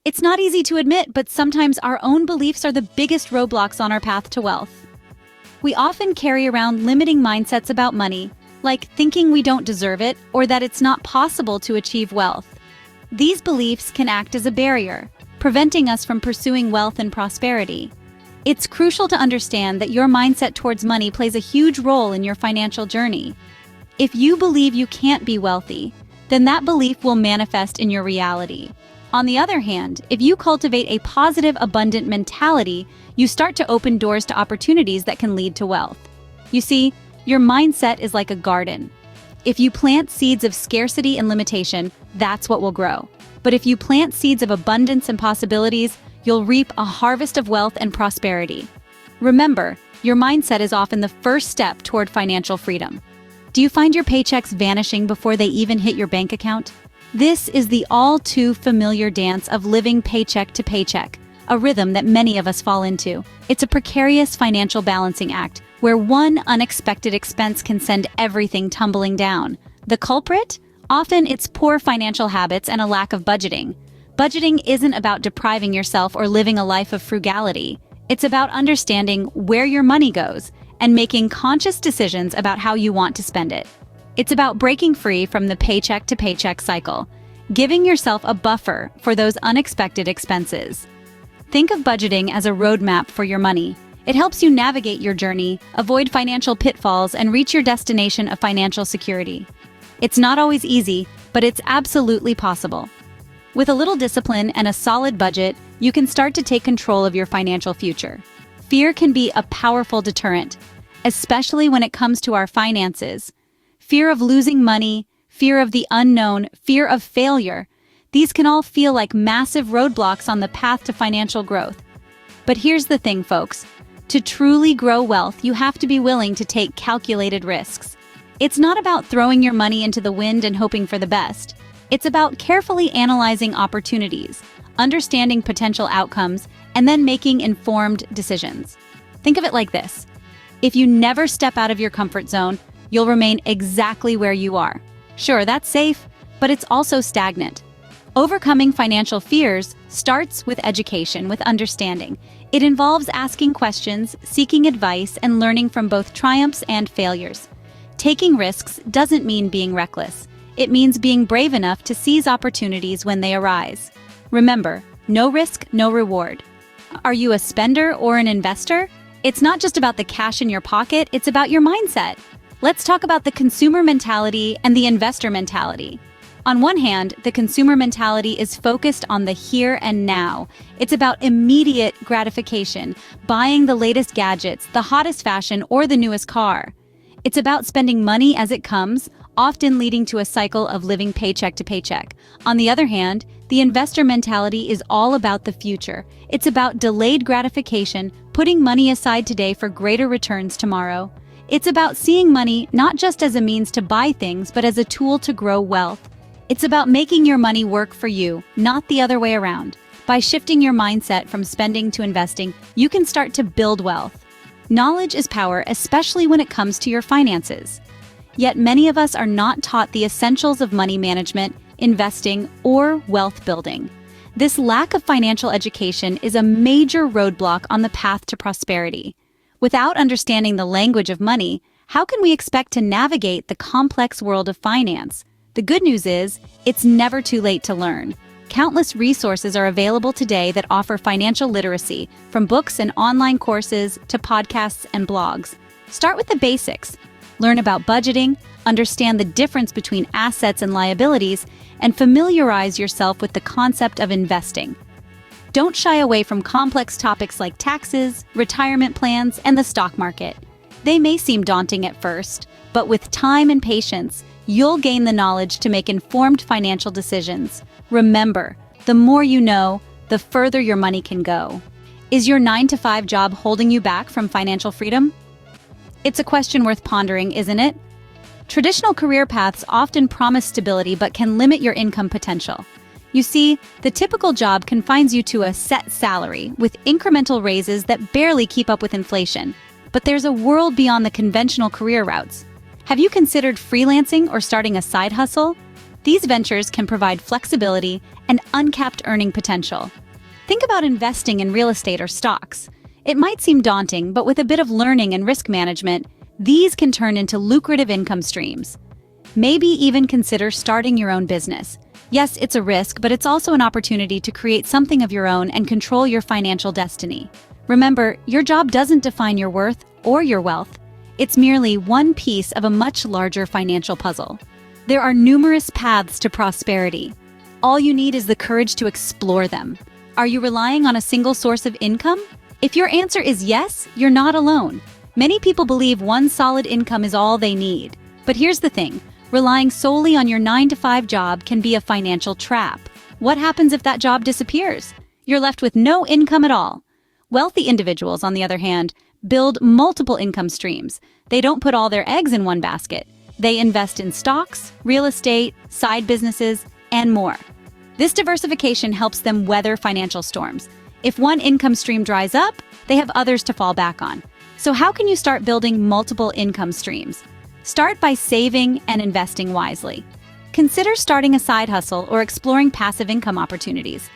It's not easy to admit, but sometimes our own beliefs are the biggest roadblocks on our path to wealth. We often carry around limiting mindsets about money, like thinking we don't deserve it or that it's not possible to achieve wealth. These beliefs can act as a barrier, preventing us from pursuing wealth and prosperity. It's crucial to understand that your mindset towards money plays a huge role in your financial journey. If you believe you can't be wealthy, then that belief will manifest in your reality. On the other hand, if you cultivate a positive, abundant mentality, you start to open doors to opportunities that can lead to wealth. You see, your mindset is like a garden. If you plant seeds of scarcity and limitation, that's what will grow. But if you plant seeds of abundance and possibilities, you'll reap a harvest of wealth and prosperity. Remember, your mindset is often the first step toward financial freedom. Do you find your paychecks vanishing before they even hit your bank account? This is the all too familiar dance of living paycheck to paycheck, a rhythm that many of us fall into. It's a precarious financial balancing act where one unexpected expense can send everything tumbling down. The culprit? Often it's poor financial habits and a lack of budgeting. Budgeting isn't about depriving yourself or living a life of frugality. It's about understanding where your money goes and making conscious decisions about how you want to spend it. It's about breaking free from the paycheck to paycheck cycle, giving yourself a buffer for those unexpected expenses. Think of budgeting as a roadmap for your money. It helps you navigate your journey, avoid financial pitfalls, and reach your destination of financial security. It's not always easy, but it's absolutely possible. With a little discipline and a solid budget, you can start to take control of your financial future. Fear can be a powerful deterrent, especially when it comes to our finances. Fear of losing money, fear of the unknown, fear of failure. These can all feel like massive roadblocks on the path to financial growth. But here's the thing, folks. To truly grow wealth, you have to be willing to take calculated risks. It's not about throwing your money into the wind and hoping for the best. It's about carefully analyzing opportunities, understanding potential outcomes, and then making informed decisions. Think of it like this. If you never step out of your comfort zone, you'll remain exactly where you are. Sure, that's safe, but it's also stagnant. Overcoming financial fears starts with education, with understanding. It involves asking questions, seeking advice, and learning from both triumphs and failures. Taking risks doesn't mean being reckless. It means being brave enough to seize opportunities when they arise. Remember, no risk, no reward. Are you a spender or an investor? It's not just about the cash in your pocket, it's about your mindset. Let's talk about the consumer mentality and the investor mentality. On one hand, the consumer mentality is focused on the here and now. It's about immediate gratification, buying the latest gadgets, the hottest fashion, or the newest car. It's about spending money as it comes, often leading to a cycle of living paycheck to paycheck. On the other hand, the investor mentality is all about the future. It's about delayed gratification, putting money aside today for greater returns tomorrow. It's about seeing money not just as a means to buy things, but as a tool to grow wealth. It's about making your money work for you, not the other way around. By shifting your mindset from spending to investing, you can start to build wealth. Knowledge is power, especially when it comes to your finances. Yet many of us are not taught the essentials of money management, investing, or wealth building. This lack of financial education is a major roadblock on the path to prosperity. Without understanding the language of money, how can we expect to navigate the complex world of finance? The good news is, it's never too late to learn. Countless resources are available today that offer financial literacy, from books and online courses to podcasts and blogs. Start with the basics. Learn about budgeting, understand the difference between assets and liabilities, and familiarize yourself with the concept of investing. Don't shy away from complex topics like taxes, retirement plans, and the stock market. They may seem daunting at first, but with time and patience, you'll gain the knowledge to make informed financial decisions. Remember, the more you know, the further your money can go. Is your 9-to-5 job holding you back from financial freedom? It's a question worth pondering, isn't it? Traditional career paths often promise stability but can limit your income potential. You see, the typical job confines you to a set salary with incremental raises that barely keep up with inflation. But there's a world beyond the conventional career routes. Have you considered freelancing or starting a side hustle? These ventures can provide flexibility and uncapped earning potential. Think about investing in real estate or stocks. It might seem daunting, but with a bit of learning and risk management, these can turn into lucrative income streams. Maybe even consider starting your own business. Yes, it's a risk, but it's also an opportunity to create something of your own and control your financial destiny. Remember, your job doesn't define your worth or your wealth. It's merely one piece of a much larger financial puzzle. There are numerous paths to prosperity. All you need is the courage to explore them. Are you relying on a single source of income? If your answer is yes, you're not alone. Many people believe one solid income is all they need. But here's the thing. Relying solely on your 9-to-5 job can be a financial trap. What happens if that job disappears? You're left with no income at all. Wealthy individuals, on the other hand, build multiple income streams. They don't put all their eggs in one basket. They invest in stocks, real estate, side businesses, and more. This diversification helps them weather financial storms. If one income stream dries up, they have others to fall back on. So how can you start building multiple income streams? Start by saving and investing wisely. Consider starting a side hustle or exploring passive income opportunities.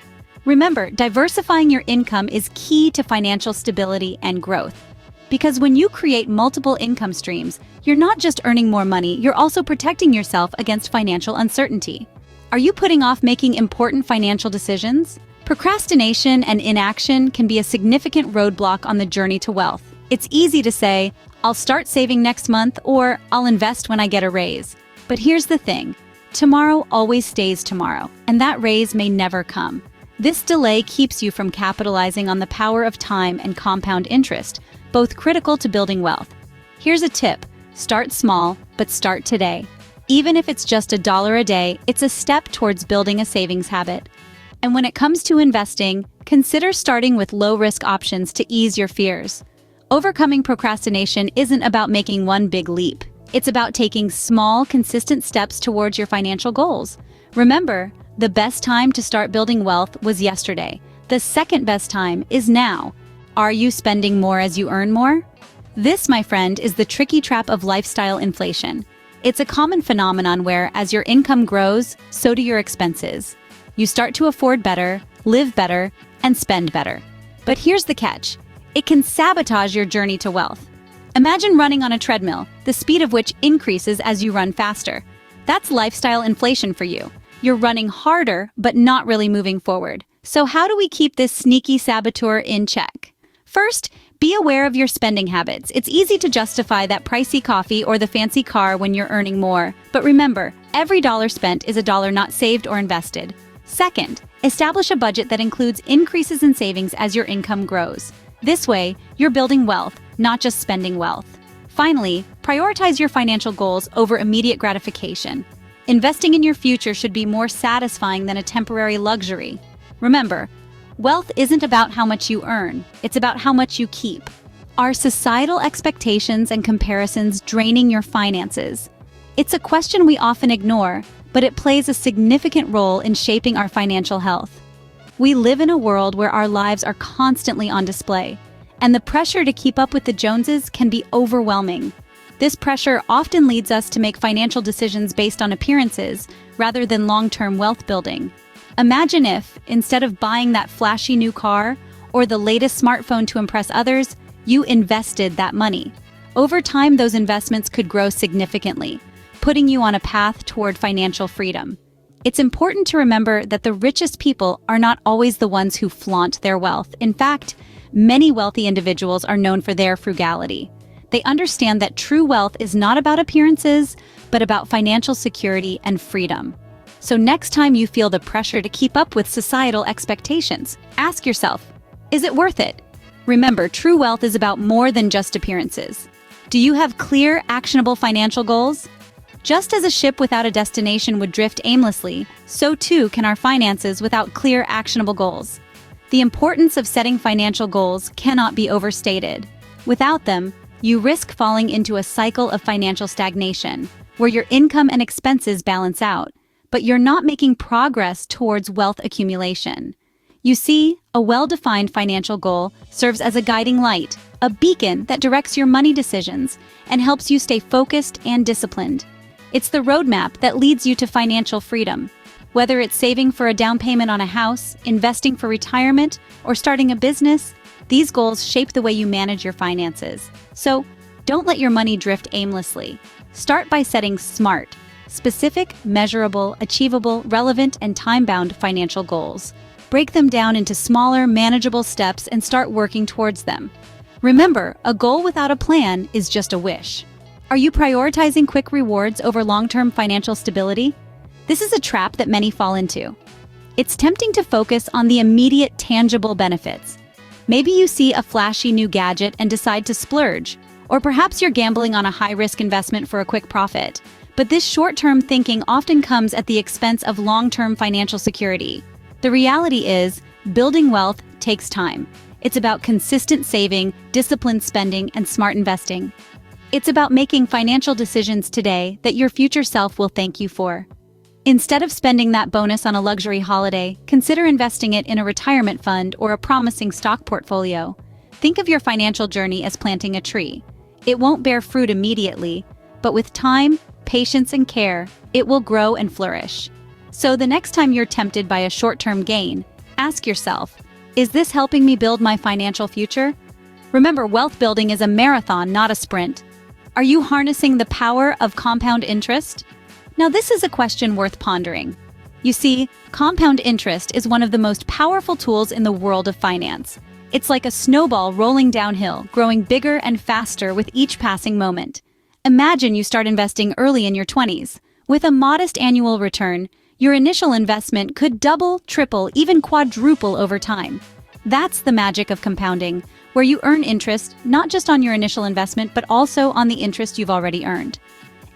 Remember, diversifying your income is key to financial stability and growth. Because when you create multiple income streams, you're not just earning more money, you're also protecting yourself against financial uncertainty. Are you putting off making important financial decisions? Procrastination and inaction can be a significant roadblock on the journey to wealth. It's easy to say, I'll start saving next month, or I'll invest when I get a raise. But here's the thing. Tomorrow always stays tomorrow, and that raise may never come. This delay keeps you from capitalizing on the power of time and compound interest, both critical to building wealth. Here's a tip. Start small, but start today. Even if it's just $1 a day, it's a step towards building a savings habit. And when it comes to investing, consider starting with low-risk options to ease your fears. Overcoming procrastination isn't about making one big leap. It's about taking small, consistent steps towards your financial goals. Remember, the best time to start building wealth was yesterday. The second best time is now. Are you spending more as you earn more? This, my friend, is the tricky trap of lifestyle inflation. It's a common phenomenon where, as your income grows, so do your expenses. You start to afford better, live better, and spend better. But here's the catch. It can sabotage your journey to wealth. Imagine running on a treadmill, the speed of which increases as you run faster. That's lifestyle inflation for you. You're running harder, but not really moving forward. So how do we keep this sneaky saboteur in check? First, be aware of your spending habits. It's easy to justify that pricey coffee or the fancy car when you're earning more. But remember, every dollar spent is a dollar not saved or invested. Second, establish a budget that includes increases in savings as your income grows. This way, you're building wealth, not just spending wealth. Finally, prioritize your financial goals over immediate gratification. Investing in your future should be more satisfying than a temporary luxury. Remember, wealth isn't about how much you earn, it's about how much you keep. Are societal expectations and comparisons draining your finances? It's a question we often ignore, but it plays a significant role in shaping our financial health. We live in a world where our lives are constantly on display, and the pressure to keep up with the Joneses can be overwhelming. This pressure often leads us to make financial decisions based on appearances rather than long-term wealth building. Imagine if, instead of buying that flashy new car or the latest smartphone to impress others, you invested that money. Over time, those investments could grow significantly, putting you on a path toward financial freedom. It's important to remember that the richest people are not always the ones who flaunt their wealth. In fact, many wealthy individuals are known for their frugality. They understand that true wealth is not about appearances, but about financial security and freedom. So next time you feel the pressure to keep up with societal expectations, ask yourself, is it worth it? Remember, true wealth is about more than just appearances. Do you have clear, actionable financial goals? Just as a ship without a destination would drift aimlessly, so too can our finances without clear, actionable goals. The importance of setting financial goals cannot be overstated. Without them, you risk falling into a cycle of financial stagnation, where your income and expenses balance out, but you're not making progress towards wealth accumulation. You see, a well-defined financial goal serves as a guiding light, a beacon that directs your money decisions and helps you stay focused and disciplined. It's the roadmap that leads you to financial freedom. Whether it's saving for a down payment on a house, investing for retirement, or starting a business, these goals shape the way you manage your finances. So, don't let your money drift aimlessly. Start by setting SMART, specific, measurable, achievable, relevant, and time-bound financial goals. Break them down into smaller, manageable steps and start working towards them. Remember, a goal without a plan is just a wish. Are you prioritizing quick rewards over long-term financial stability? This is a trap that many fall into. It's tempting to focus on the immediate, tangible benefits. Maybe you see a flashy new gadget and decide to splurge, or perhaps you're gambling on a high-risk investment for a quick profit. But this short-term thinking often comes at the expense of long-term financial security. The reality is, building wealth takes time. It's about consistent saving, disciplined spending, and smart investing. It's about making financial decisions today that your future self will thank you for. Instead of spending that bonus on a luxury holiday, consider investing it in a retirement fund or a promising stock portfolio. Think of your financial journey as planting a tree. It won't bear fruit immediately, but with time, patience, and care, it will grow and flourish. So the next time you're tempted by a short-term gain, ask yourself, is this helping me build my financial future? Remember, wealth building is a marathon, not a sprint. Are you harnessing the power of compound interest? Now, this is a question worth pondering. You see, compound interest is one of the most powerful tools in the world of finance. It's like a snowball rolling downhill, growing bigger and faster with each passing moment. Imagine you start investing early in your 20s. With a modest annual return, your initial investment could double, triple, even quadruple over time. That's the magic of compounding, where you earn interest not just on your initial investment, but also on the interest you've already earned.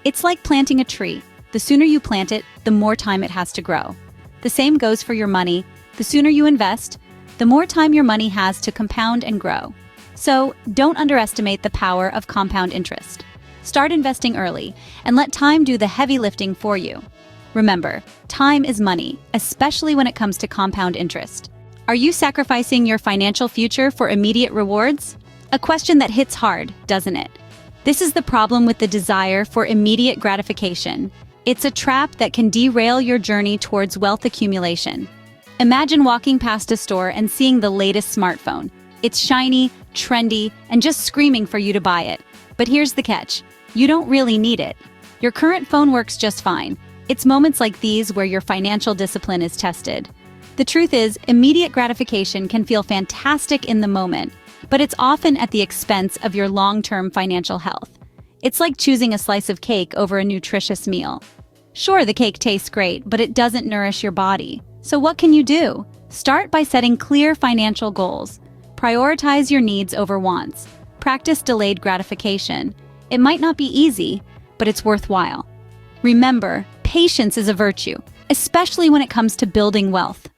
It's like planting a tree. The sooner you plant it, the more time it has to grow. The same goes for your money. The sooner you invest, the more time your money has to compound and grow. So, don't underestimate the power of compound interest. Start investing early and let time do the heavy lifting for you. Remember, time is money, especially when it comes to compound interest. Are you sacrificing your financial future for immediate rewards? A question that hits hard, doesn't it? This is the problem with the desire for immediate gratification. It's a trap that can derail your journey towards wealth accumulation. Imagine walking past a store and seeing the latest smartphone. It's shiny, trendy, and just screaming for you to buy it. But here's the catch. You don't really need it. Your current phone works just fine. It's moments like these where your financial discipline is tested. The truth is, immediate gratification can feel fantastic in the moment, but it's often at the expense of your long-term financial health. It's like choosing a slice of cake over a nutritious meal. Sure, the cake tastes great, but it doesn't nourish your body. So what can you do? Start by setting clear financial goals. Prioritize your needs over wants. Practice delayed gratification. It might not be easy, but it's worthwhile. Remember, patience is a virtue, especially when it comes to building wealth.